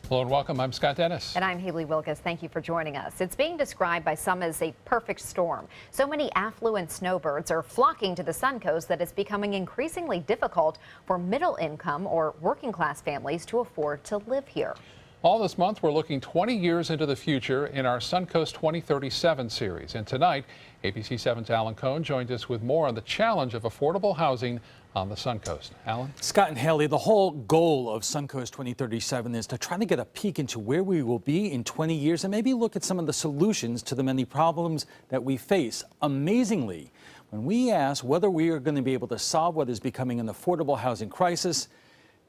Hello and welcome. I'm Scott Dennis. And I'm Haley Wilkes. Thank you for joining us. It's being described by some as a perfect storm. So many affluent snowbirds are flocking to the Suncoast that it's becoming increasingly difficult for middle income or working class families to afford to live here. All this month, we're looking 20 years into the future in our Suncoast 2037 series. And tonight, ABC 7's Alan Cohn joined us with more on the challenge of affordable housing on the Suncoast. Alan? Scott and Haley, the whole goal of Suncoast 2037 is to try to get a peek into where we will be in 20 years and maybe look at some of the solutions to the many problems that we face. Amazingly, when we asked whether we are going to be able to solve what is becoming an affordable housing crisis,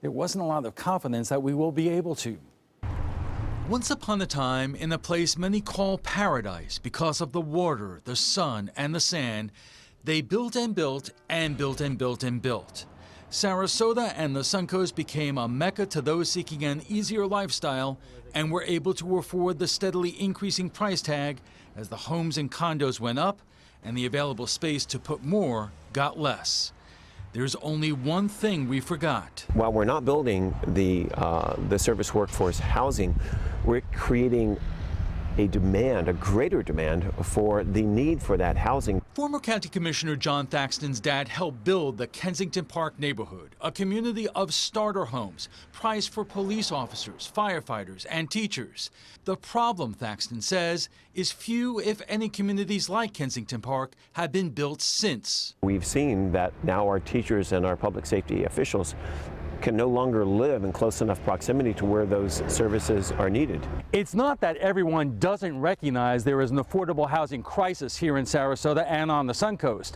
there wasn't a lot of confidence that we will be able to. Once upon a time, in a place many call paradise because of the water, the sun, and the sand, they built and built and built and built and built. Sarasota and the Suncoast became a mecca to those seeking an easier lifestyle and were able to afford the steadily increasing price tag as the homes and condos went up and the available space to put more got less. There's only one thing we forgot. While we're not building the service workforce housing, we're creating a greater demand for the need for that housing. Former County Commissioner John Thaxton's dad helped build the Kensington Park neighborhood, a community of starter homes priced for police officers, firefighters, and teachers. The problem, Thaxton says, is few, if any, communities like Kensington Park have been built since. We've seen that now our teachers and our public safety officials can no longer live in close enough proximity to where those services are needed. It's not that everyone doesn't recognize there is an affordable housing crisis here in Sarasota and on the Suncoast.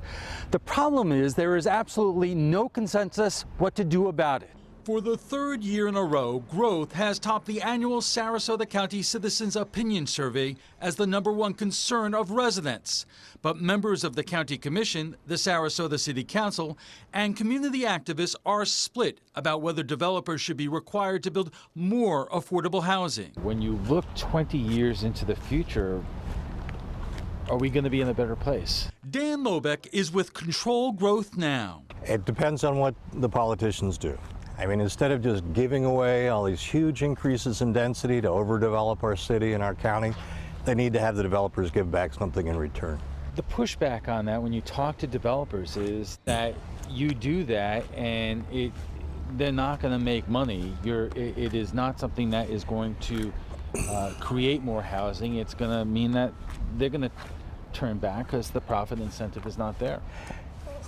The problem is there is absolutely no consensus what to do about it. For the third year in a row, growth has topped the annual Sarasota County Citizens Opinion Survey as the #1 concern of residents. But members of the County Commission, the Sarasota City Council, and community activists are split about whether developers should be required to build more affordable housing. When you look 20 years into the future, are we going to be in a better place? Dan Lobeck is with Control Growth Now. It depends on what the politicians do. I mean, instead of just giving away all these huge increases in density to overdevelop our city and our county, they need to have the developers give back something in return. The pushback on that when you talk to developers is that you do that and they're not going to make money. It is not something that is going to create more housing. It's going to mean that they're going to turn back because the profit incentive is not there.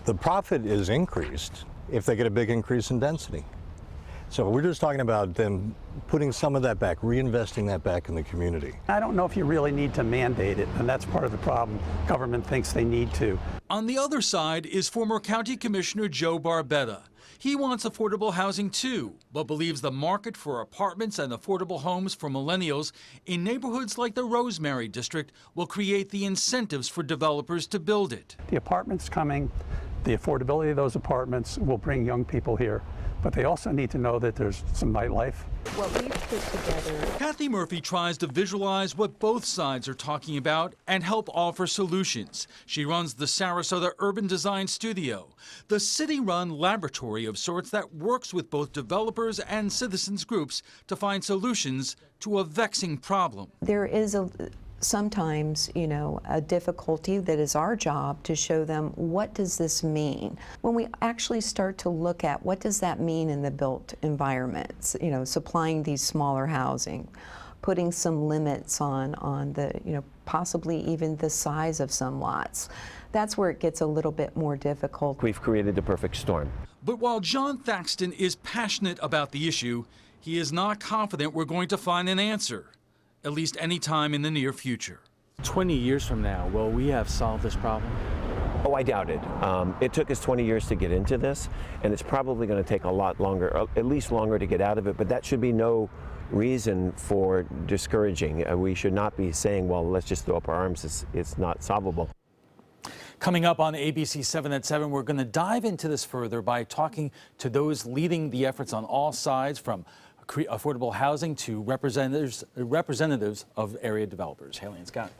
The profit is increased if they get a big increase in density. So we're just talking about them putting some of that back, reinvesting that back in the community. I don't know if you really need to mandate it, and that's part of the problem. Government thinks they need to. On the other side is former County Commissioner Joe Barbetta. He wants affordable housing too, but believes the market for apartments and affordable homes for millennials in neighborhoods like the Rosemary District will create the incentives for developers to build it. The apartments coming, the affordability of those apartments will bring young people here, but they also need to know that there's some nightlife. What we've put together. Kathy Murphy tries to visualize what both sides are talking about and help offer solutions. She runs the Sarasota Urban Design Studio, the city-run laboratory of sorts that works with both developers and citizens groups to find solutions to a vexing problem. There is sometimes, a difficulty that is our job to show them what does this mean. When we actually start to look at what does that mean in the built environments, supplying these smaller housing, putting some limits on the, possibly even the size of some lots. That's where it gets a little bit more difficult. We've created the perfect storm. But while John Thaxton is passionate about the issue, he is not confident we're going to find an answer, at least any time in the near future. 20 years from now, will we have solved this problem? Oh, I doubt it. It took us 20 years to get into this, and it's probably going to take a lot longer, at least longer to get out of it, but that should be no reason for discouraging. We should not be saying, well, let's just throw up our arms. It's not solvable. Coming up on ABC 7 at 7, we're going to dive into this further by talking to those leading the efforts on all sides, from affordable housing to representatives of area developers. Haley and Scott.